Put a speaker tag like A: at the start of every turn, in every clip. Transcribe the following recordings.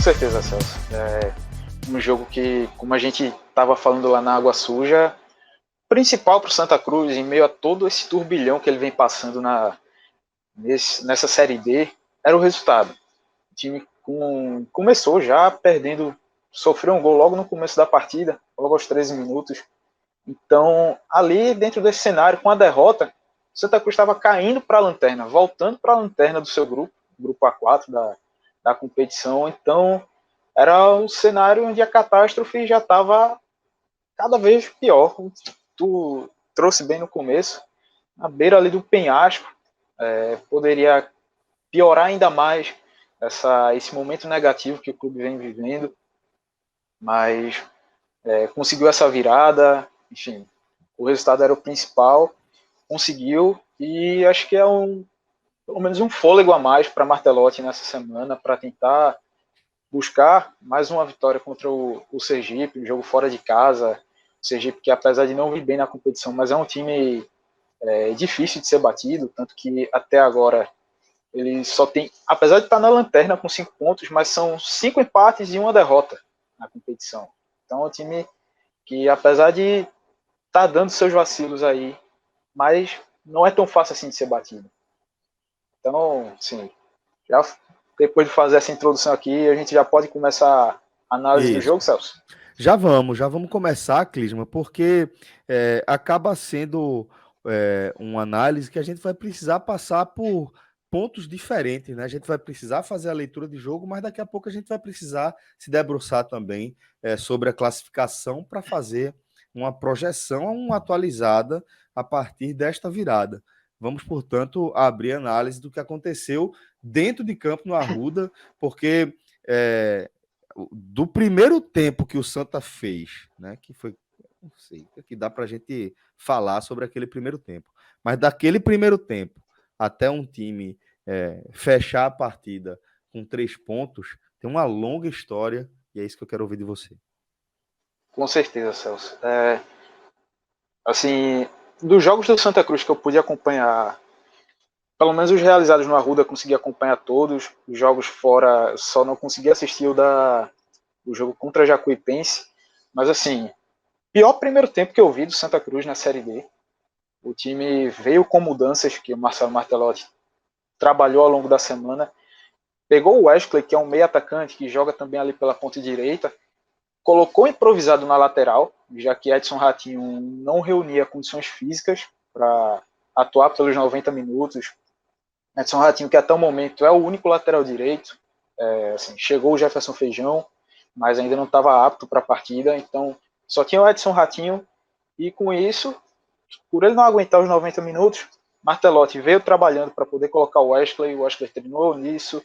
A: certeza, Celso. Um jogo que, como a gente estava falando lá na Água Suja, principal para o Santa Cruz, em meio a todo esse turbilhão que ele vem passando nessa Série D, era o resultado. O time começou já perdendo, sofreu um gol logo no começo da partida, logo aos 13 minutos. Então, ali dentro desse cenário, com a derrota, o Santa Cruz estava caindo para a lanterna, voltando para a lanterna do seu grupo A4 da competição. Então, era um cenário onde a catástrofe já estava cada vez pior. Tu trouxe bem no começo, na beira ali do penhasco, poderia piorar ainda mais esse momento negativo que o clube vem vivendo, mas conseguiu essa virada, enfim, o resultado era o principal, conseguiu, e acho que é pelo menos um fôlego a mais para Martelotti nessa semana, para tentar buscar mais uma vitória contra o Sergipe, um jogo fora de casa. O Sergipe, que apesar de não vir bem na competição, mas é um time difícil de ser batido, tanto que até agora ele só tem, apesar de estar na lanterna com 5 pontos, mas são 5 empates e uma derrota na competição. Então é um time que, apesar de estar dando seus vacilos aí, mas não é tão fácil assim de ser batido. Então, sim, já depois de fazer essa introdução aqui, a gente já pode começar a análise do
B: Isso.
A: jogo, Celso?
B: Já vamos começar, Clisma, porque acaba sendo uma análise que a gente vai precisar passar por pontos diferentes, né? A gente vai precisar fazer a leitura de jogo, mas daqui a pouco a gente vai precisar se debruçar também sobre a classificação para fazer uma projeção atualizada a partir desta virada. Vamos, portanto, abrir análise do que aconteceu dentro de campo no Arruda, porque do primeiro tempo que o Santa fez, né, que foi, não sei, que dá para a gente falar sobre aquele primeiro tempo, mas daquele primeiro tempo até um time fechar a partida com 3 pontos, tem uma longa história e é isso que eu quero ouvir de você.
A: Com certeza, Celso. Assim, dos jogos do Santa Cruz que eu pude acompanhar, pelo menos os realizados no Arruda, eu consegui acompanhar todos. Os jogos fora, só não consegui assistir o jogo contra a Jacuipense. Mas, assim, pior primeiro tempo que eu vi do Santa Cruz na Série D. O time veio com mudanças que o Marcelo Martelotti trabalhou ao longo da semana. Pegou o Wesley, que é um meio atacante, que joga também ali pela ponta direita, colocou improvisado na lateral, já que Edson Ratinho não reunia condições físicas para atuar pelos 90 minutos. Edson Ratinho, que até o momento é o único lateral direito, assim, chegou o Jefferson Feijão, mas ainda não estava apto para a partida, então só tinha o Edson Ratinho, e com isso, por ele não aguentar os 90 minutos, Martelotti veio trabalhando para poder colocar o Wesley treinou nisso,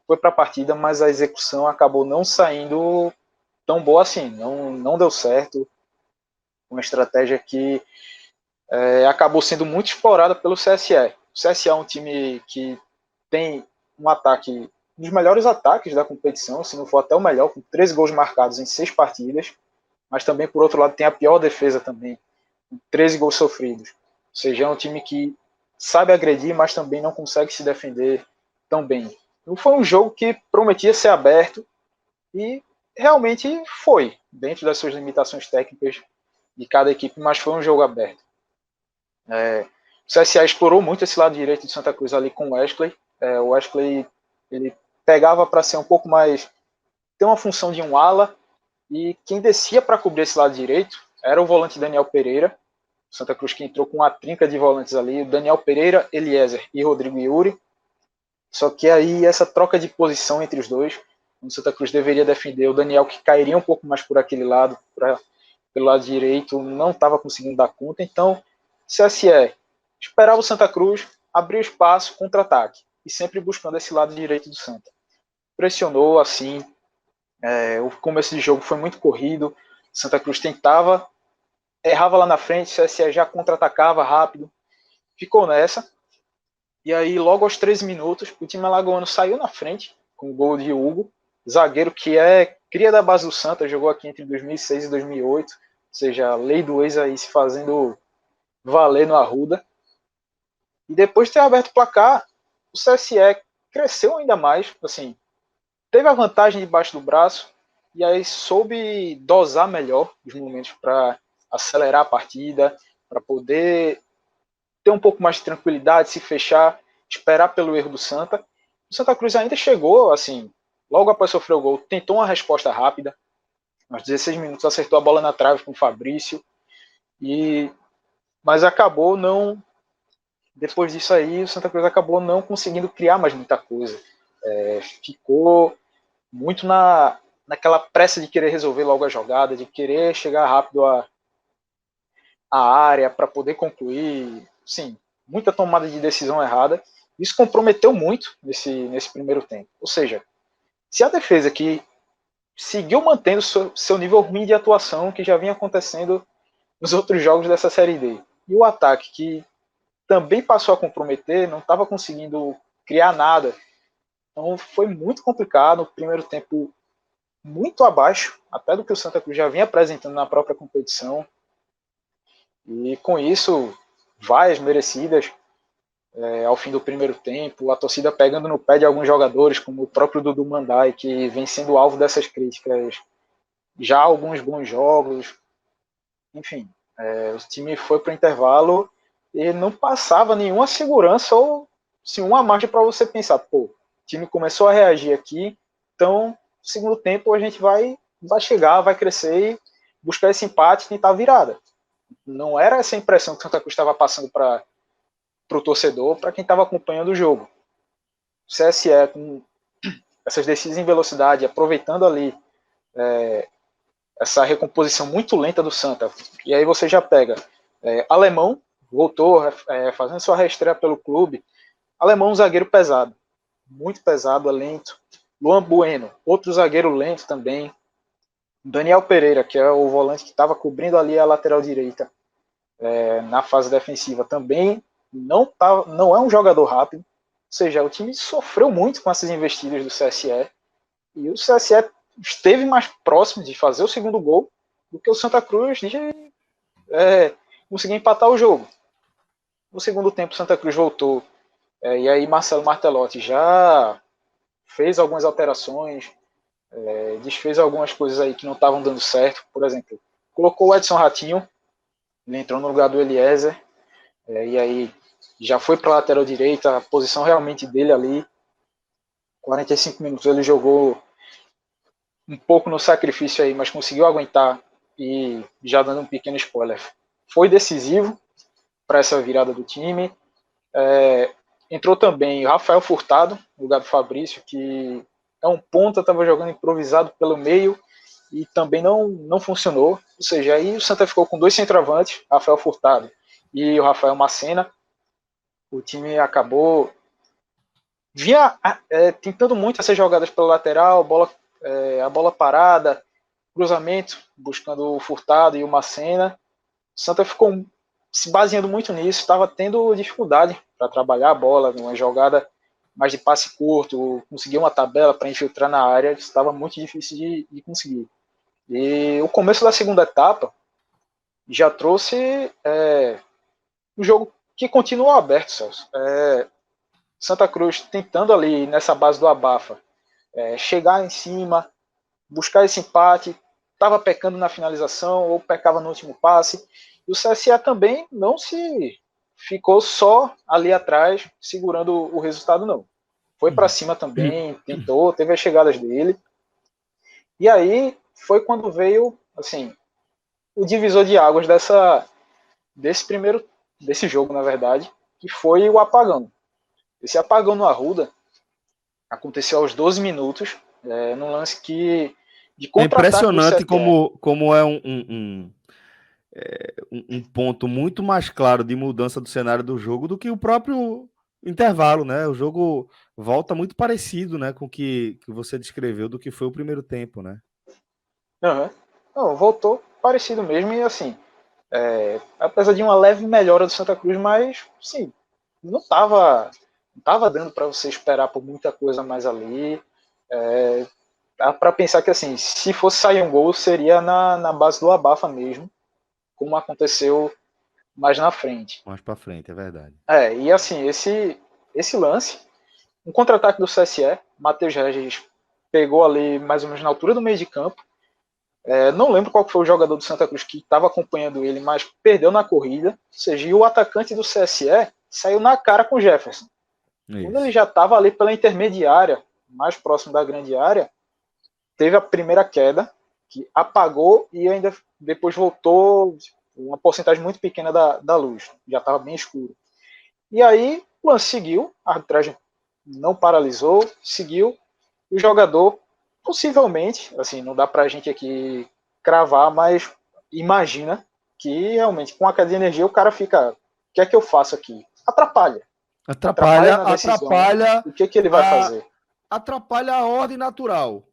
A: foi para a partida, mas a execução acabou não saindo tão boa assim, não deu certo, uma estratégia que acabou sendo muito explorada pelo CSE. O CSE é um time que tem um ataque, um dos melhores ataques da competição, se não for até o melhor, com 13 gols marcados em 6 partidas, mas também, por outro lado, tem a pior defesa também, com 13 gols sofridos. Ou seja, é um time que sabe agredir, mas também não consegue se defender tão bem. Então foi um jogo que prometia ser aberto e realmente foi, dentro das suas limitações técnicas de cada equipe, mas foi um jogo aberto. O CSA explorou muito esse lado direito de Santa Cruz ali com o Wesley. O Wesley ele pegava para ser um pouco mais, ter uma função de um ala, e quem descia para cobrir esse lado direito era o volante Daniel Pereira. Santa Cruz que entrou com uma trinca de volantes ali, o Daniel Pereira, Eliezer e Rodrigo Yuri. Só que aí essa troca de posição entre os dois, o Santa Cruz deveria defender o Daniel, que cairia um pouco mais por aquele lado, pelo lado direito, não estava conseguindo dar conta. Então, CSE esperava o Santa Cruz abrir espaço, contra-ataque, e sempre buscando esse lado direito do Santa. Pressionou assim, o começo de jogo foi muito corrido, Santa Cruz tentava, errava lá na frente, CSE já contra-atacava rápido, ficou nessa. E aí, logo aos 13 minutos, o time alagoano saiu na frente, com o gol de Hugo, zagueiro que é cria da base do Santa, jogou aqui entre 2006 e 2008, ou seja, a lei do ex aí se fazendo valer no Arruda. E depois de ter aberto o placar, o CSE cresceu ainda mais, assim, teve a vantagem debaixo do braço e aí soube dosar melhor os momentos para acelerar a partida, para poder ter um pouco mais de tranquilidade, se fechar, esperar pelo erro do Santa. O Santa Cruz ainda chegou, assim, logo após sofrer o gol, tentou uma resposta rápida, aos 16 minutos acertou a bola na trave com o Fabrício, mas acabou não. Depois disso aí, o Santa Cruz acabou não conseguindo criar mais muita coisa. Ficou muito naquela pressa de querer resolver logo a jogada, de querer chegar rápido à área para poder concluir. Sim, muita tomada de decisão errada. Isso comprometeu muito nesse primeiro tempo. Ou seja, se a defesa que seguiu mantendo seu nível ruim de atuação que já vinha acontecendo nos outros jogos dessa Série D, e o ataque que também passou a comprometer, não estava conseguindo criar nada. Então foi muito complicado. O primeiro tempo muito abaixo, até do que o Santa Cruz já vinha apresentando na própria competição. E com isso, vaias merecidas ao fim do primeiro tempo, a torcida pegando no pé de alguns jogadores, como o próprio Dudu Mandai, que vem sendo alvo dessas críticas já há alguns bons jogos. Enfim, o time foi para o intervalo e não passava nenhuma segurança ou sim, uma margem para você pensar, pô, o time começou a reagir aqui, então, no segundo tempo a gente vai chegar, vai crescer e buscar esse empate e tentar a virada. Não era essa impressão que o Santa Cruz estava passando para o torcedor, para quem estava acompanhando o jogo. O CSE, com essas descidas em velocidade, aproveitando ali essa recomposição muito lenta do Santa. E aí você já pega Alemão, voltou fazendo sua reestreia pelo clube. Alemão, um zagueiro pesado, muito pesado, lento. Luan Bueno, outro zagueiro lento também. Daniel Pereira, que é o volante que estava cobrindo ali a lateral direita na fase defensiva, também não é um jogador rápido. Ou seja, o time sofreu muito com essas investidas do CSE. E o CSE esteve mais próximo de fazer o segundo gol do que o Santa Cruz de conseguir empatar o jogo. No segundo tempo, o Santa Cruz voltou. E aí Marcelo Martelotti já fez algumas alterações, desfez algumas coisas aí que não estavam dando certo. Por exemplo, colocou o Edson Ratinho, ele entrou no lugar do Eliezer, e aí já foi para a lateral direita, a posição realmente dele ali. 45 minutos ele jogou um pouco no sacrifício aí, mas conseguiu aguentar. E já dando um pequeno spoiler, foi decisivo para essa virada do time. Entrou também o Rafael Furtado, no lugar do Fabrício, que é um ponta, estava jogando improvisado pelo meio e também não funcionou. Ou seja, aí o Santa ficou com dois centroavantes, Rafael Furtado e o Rafael Macena. O time acabou tentando muito essas jogadas pela lateral, a bola parada, cruzamento, buscando o Furtado e o Macena. O Santa ficou se baseando muito nisso, estava tendo dificuldade para trabalhar a bola, numa jogada mais de passe curto, conseguir uma tabela para infiltrar na área, estava muito difícil de conseguir. E o começo da segunda etapa já trouxe um jogo que continua aberto, Celso. Santa Cruz tentando ali nessa base do abafa, chegar em cima, buscar esse empate, estava pecando na finalização ou pecava no último passe. E o CSA também não se ficou só ali atrás segurando o resultado, não. Foi para cima também, tentou, teve as chegadas dele. E aí foi quando veio, assim, o divisor de águas desse jogo, na verdade, que foi o apagão. Esse apagão no Arruda aconteceu aos 12 minutos, num lance de contra-ataque do
B: impressionante
A: CSE.
B: como é um ponto muito mais claro de mudança do cenário do jogo do que o próprio intervalo, né? O jogo volta muito parecido, né, com o que você descreveu do que foi o primeiro tempo, né?
A: Uhum. Não, voltou parecido mesmo e assim, apesar de uma leve melhora do Santa Cruz, mas sim, não tava dando para você esperar por muita coisa mais ali. Dá para pensar que assim, se fosse sair um gol seria na base do abafa mesmo, como aconteceu mais na frente.
B: Mais para frente, é verdade.
A: E assim, esse lance, um contra-ataque do CSE, Matheus Regis pegou ali mais ou menos na altura do meio de campo. Não lembro qual foi o jogador do Santa Cruz que estava acompanhando ele, mas perdeu na corrida. Ou seja, e o atacante do CSE saiu na cara com o Jefferson. Quando ele
B: Isso.
A: já estava ali pela intermediária, mais próximo da grande área, teve a primeira queda, que apagou e ainda depois voltou uma porcentagem muito pequena da luz. Já estava bem escuro. E aí o lance seguiu, a arbitragem não paralisou, seguiu, e o jogador, possivelmente, assim, não dá pra gente aqui cravar, mas imagina que realmente com a queda de energia o cara fica, o que é que eu faço aqui? Atrapalha. Atrapalha
B: Atrapalha,
A: na decisão.
B: atrapalha
A: O que ele vai
B: a,
A: fazer?
B: atrapalha a ordem natural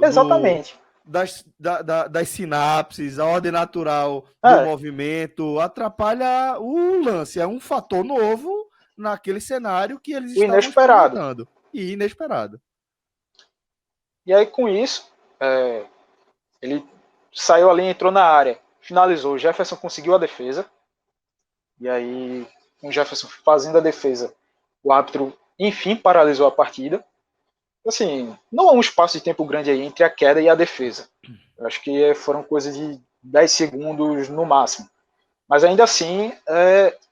A: Exatamente.
B: das sinapses, a ordem natural do
A: É,
B: movimento, atrapalha o lance. É um fator novo naquele cenário que eles
A: o
B: estavam
A: inesperado.
B: experimentando. E inesperado.
A: E aí com isso, ele saiu ali, entrou na área, finalizou. O Jefferson conseguiu a defesa. E aí, com o Jefferson fazendo a defesa, o árbitro, enfim, paralisou a partida. Assim, não há um espaço de tempo grande aí entre a queda e a defesa. Eu acho que foram coisas de 10 segundos no máximo. Mas ainda assim,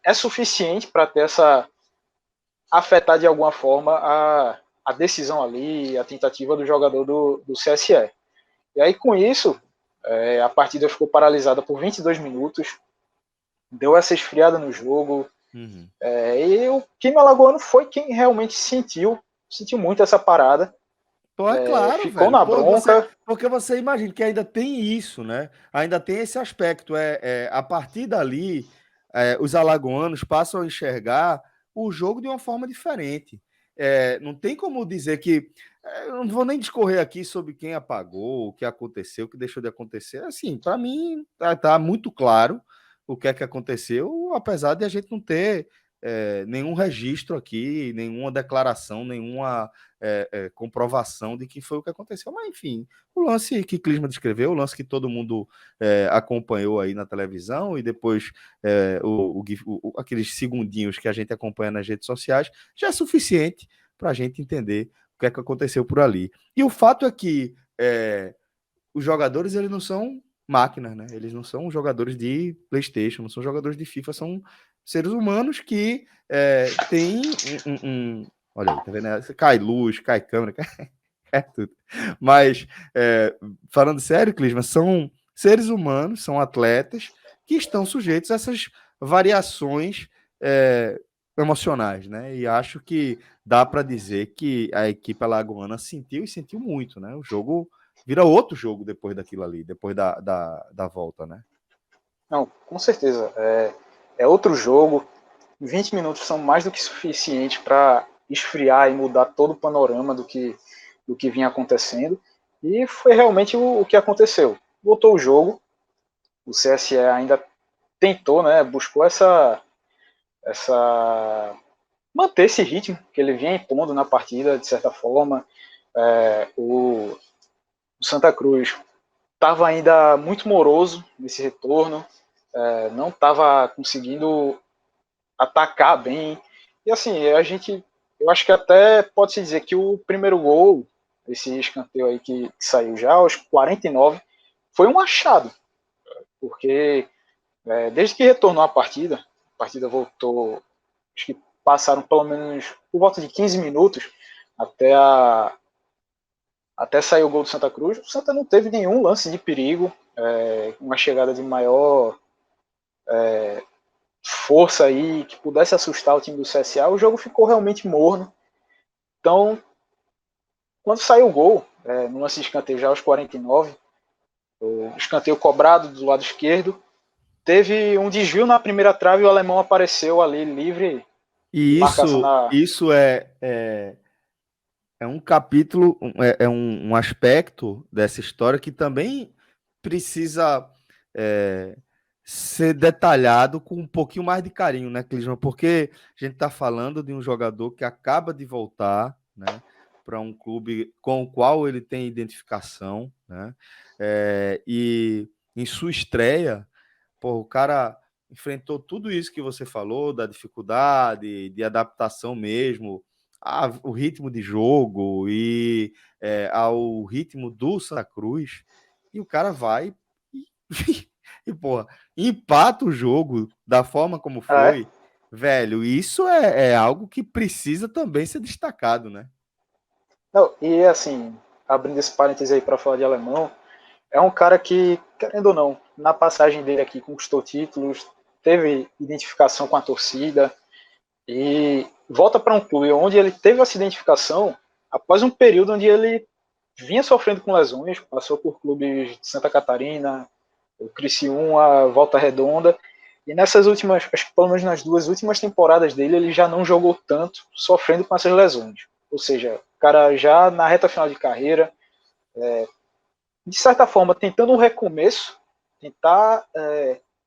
A: é suficiente para ter essa afetar de alguma forma a decisão ali, a tentativa do jogador do CSE. E aí, com isso, a partida ficou paralisada por 22 minutos, deu essa esfriada no jogo.
B: Uhum.
A: E o time alagoano foi quem realmente sentiu muito essa parada.
B: Pô, é claro,
A: Ficou
B: velho.
A: na
B: Pô, você,
A: bronca.
B: porque você imagina que ainda tem isso, né? Ainda tem esse aspecto. A partir dali, os alagoanos passam a enxergar o jogo de uma forma diferente. Não tem como dizer que. Eu não vou nem discorrer aqui sobre quem apagou, o que aconteceu, o que deixou de acontecer. Assim, para mim, tá muito claro o que é que aconteceu, apesar de a gente não ter nenhum registro aqui, nenhuma declaração, nenhuma comprovação de que foi o que aconteceu. Mas, enfim, o lance que Clisma descreveu, o lance que todo mundo acompanhou aí na televisão e depois aqueles segundinhos que a gente acompanha nas redes sociais, já é suficiente para a gente entender o que é que aconteceu por ali. E o fato é que os jogadores, eles não são máquinas, né? Eles não são jogadores de PlayStation, não são jogadores de FIFA, são seres humanos que têm olha aí, tá vendo? Cai luz, cai câmera, cai tudo. Mas, falando sério, Clisma, são seres humanos, são atletas que estão sujeitos a essas variações emocionais, né? E acho que dá para dizer que a equipe alagoana sentiu e sentiu muito, né? O jogo vira outro jogo depois daquilo ali, depois da volta, né?
A: Não, com certeza. É outro jogo. 20 minutos são mais do que suficiente para esfriar e mudar todo o panorama do que vinha acontecendo. E foi realmente o que aconteceu. Voltou o jogo. O CSE ainda tentou, né? Buscou essa manter esse ritmo que ele vinha impondo na partida, de certa forma. O Santa Cruz estava ainda muito moroso nesse retorno, não estava conseguindo atacar bem. E assim, eu acho que até pode-se dizer que o primeiro gol, esse escanteio aí que saiu já aos 49, foi um achado, porque desde que retornou a partida voltou, acho que passaram pelo menos por volta de 15 minutos até até sair o gol do Santa Cruz. O Santa não teve nenhum lance de perigo, uma chegada de maior força aí que pudesse assustar o time do CSA. O jogo ficou realmente morno. Então, quando saiu o gol, no lance de escanteio já aos 49, o escanteio cobrado do lado esquerdo, teve um desvio na primeira trave e o alemão apareceu ali livre de
B: E
A: marcação na.
B: isso é um capítulo, um aspecto dessa história que também precisa é, ser detalhado com um pouquinho mais de carinho, né, Clisman? Porque a gente está falando de um jogador que acaba de voltar, né, para um clube com o qual ele tem identificação, né, e em sua estreia, pô, o cara enfrentou tudo isso que você falou, da dificuldade, de adaptação mesmo, o ritmo de jogo e ao ritmo do Santa Cruz, e o cara vai e, e porra, empata o jogo da forma como
A: É.
B: foi, velho. Isso é algo que precisa também ser destacado, né?
A: Não, e assim, abrindo esse parênteses aí para falar de alemão, é um cara que, querendo ou não, na passagem dele aqui conquistou títulos, teve identificação com a torcida e volta para um clube onde ele teve essa identificação após um período onde ele vinha sofrendo com lesões, passou por clubes de Santa Catarina, o Criciúma, Volta Redonda, e nessas últimas, acho que pelo menos nas 2 últimas temporadas dele, ele já não jogou tanto, sofrendo com essas lesões. Ou seja, o cara já na reta final de carreira, de certa forma, tentando um recomeço, tentar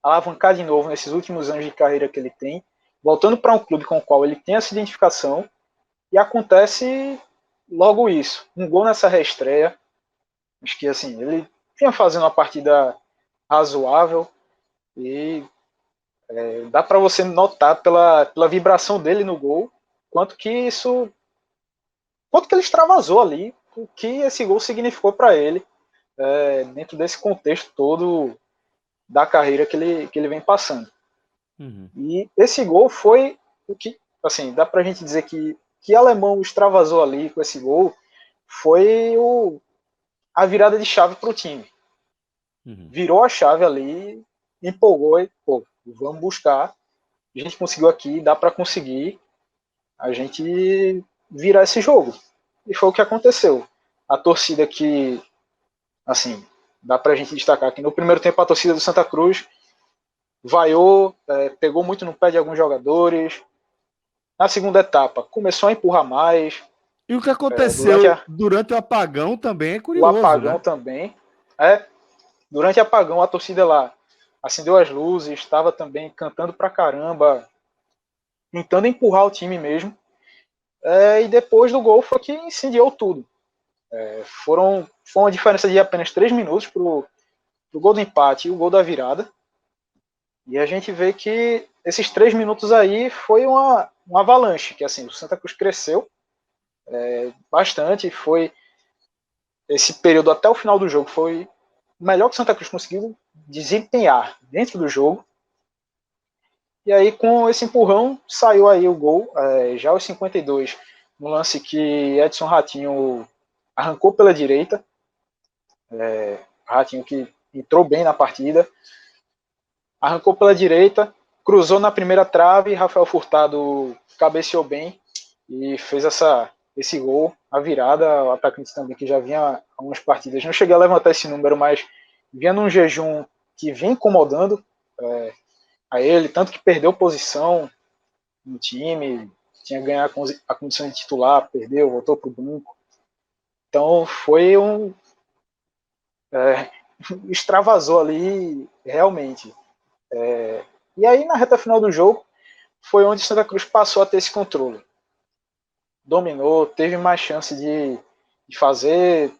A: alavancar de novo nesses últimos anos de carreira que ele tem, voltando para um clube com o qual ele tem essa identificação, e acontece logo isso. Um gol nessa reestreia, acho que assim, ele vinha fazendo uma partida razoável e dá para você notar pela vibração dele no gol quanto que isso, quanto que ele extravasou ali, o que esse gol significou para ele dentro desse contexto todo da carreira que ele vem passando.
B: Uhum.
A: E esse gol foi o que, assim, dá para a gente dizer que alemão extravasou ali com esse gol foi a virada de chave para o time.
B: Uhum.
A: Virou a chave ali, empolgou e, pô, vamos buscar. A gente conseguiu aqui, dá para conseguir a gente virar esse jogo. E foi o que aconteceu. A torcida que, assim, dá pra gente destacar que no primeiro tempo a torcida do Santa Cruz vaiou, pegou muito no pé de alguns jogadores. Na segunda etapa, começou a empurrar mais.
B: E o que
A: Durante
B: aconteceu durante o apagão também é
A: o
B: curioso,
A: apagão
B: né?
A: também. Durante o apagão, a torcida lá acendeu as luzes, estava também cantando pra caramba, tentando empurrar o time mesmo. E depois do gol foi que incendiou tudo. Foi uma diferença de apenas 3 minutos pro gol do empate e o gol da virada. E a gente vê que esses 3 minutos aí foi uma avalanche, que assim, o Santa Cruz cresceu bastante, foi esse período até o final do jogo foi o melhor que o Santa Cruz conseguiu desempenhar dentro do jogo. E aí com esse empurrão saiu aí o gol, já aos 52, no lance que Edson Ratinho arrancou pela direita, Ratinho que entrou bem na partida, arrancou pela direita, cruzou na primeira trave, Rafael Furtado cabeceou bem e fez esse gol, a virada, o atacante também que já vinha algumas partidas, não cheguei a levantar esse número, mas vinha num jejum que vinha incomodando a ele, tanto que perdeu posição no time, tinha ganhar a condição de titular, perdeu, voltou pro banco. Então foi extravasou ali realmente. E aí na reta final do jogo foi onde Santa Cruz passou a ter esse controle. Dominou, teve mais chance de fazer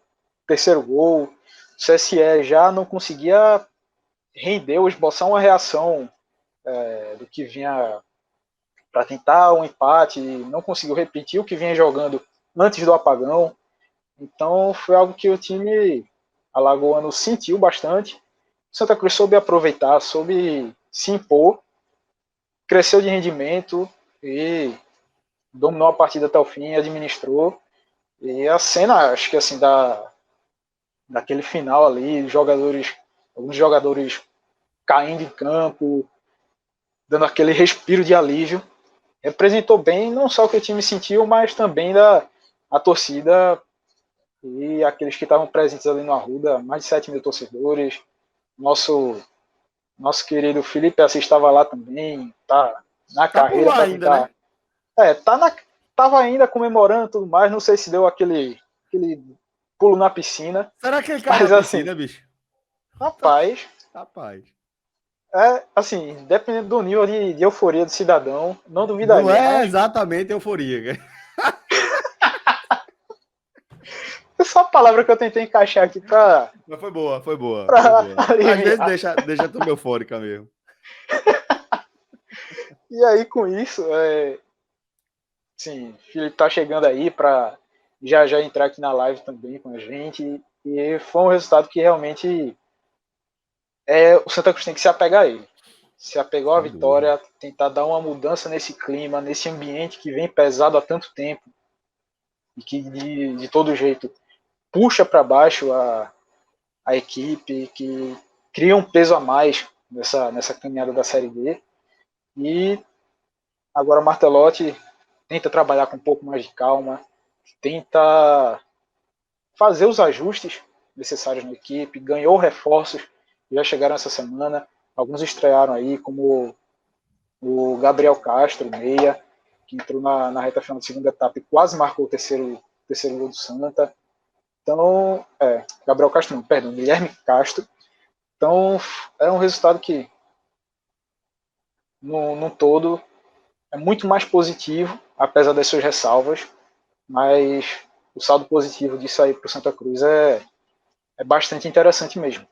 A: terceiro gol. O CSE já não conseguia render ou esboçar uma reação do que vinha para tentar um empate, não conseguiu repetir o que vinha jogando antes do apagão. Então foi algo que o time alagoano sentiu bastante. Santa Cruz soube aproveitar, soube se impor, cresceu de rendimento e dominou a partida até o fim, administrou. E a cena, acho que assim, daquele final ali, alguns jogadores caindo em campo, dando aquele respiro de alívio, representou bem não só o que o time sentiu, mas também a torcida e aqueles que estavam presentes ali no Arruda, mais de 7 mil torcedores. Nosso querido Felipe Assis estava lá também, tá na
B: Tá por
A: carreira
B: lá
A: para
B: ainda, né?
A: tentar. Tava ainda comemorando tudo mais, não sei se deu aquele pulo na piscina,
B: Será que ele cai na
A: mas assim,
B: piscina, bicho?
A: rapaz,
B: Rapaz.
A: assim, dependendo do nível de euforia do cidadão, não
B: Não
A: duvidaria,
B: é
A: mas
B: exatamente euforia.
A: é só a palavra que eu tentei encaixar aqui
B: Mas foi boa, foi boa, foi
A: pra
B: boa. Às vezes
A: aliviar.
B: deixa tu eufórica mesmo.
A: E aí, com isso, Sim, o Felipe tá chegando aí para já já entrar aqui na live também com a gente. E foi um resultado que realmente o Santa Cruz tem que se apegar a ele. Se apegou à
B: Sem dúvida.
A: vitória, tentar dar uma mudança nesse clima, nesse ambiente que vem pesado há tanto tempo e que de todo jeito puxa para baixo a equipe, que cria um peso a mais nessa caminhada da Série D. E agora o Martelotti tenta trabalhar com um pouco mais de calma, tenta fazer os ajustes necessários na equipe, ganhou reforços que já chegaram essa semana, alguns estrearam aí, como o Gabriel Castro, meia, que entrou na reta final da segunda etapa e quase marcou o terceiro gol do Santa. Então, Gabriel Castro não, perdão, Guilherme Castro. Então, é um resultado que, no todo, é muito mais positivo, apesar das suas ressalvas, mas o saldo positivo disso aí para o Santa Cruz é bastante interessante mesmo.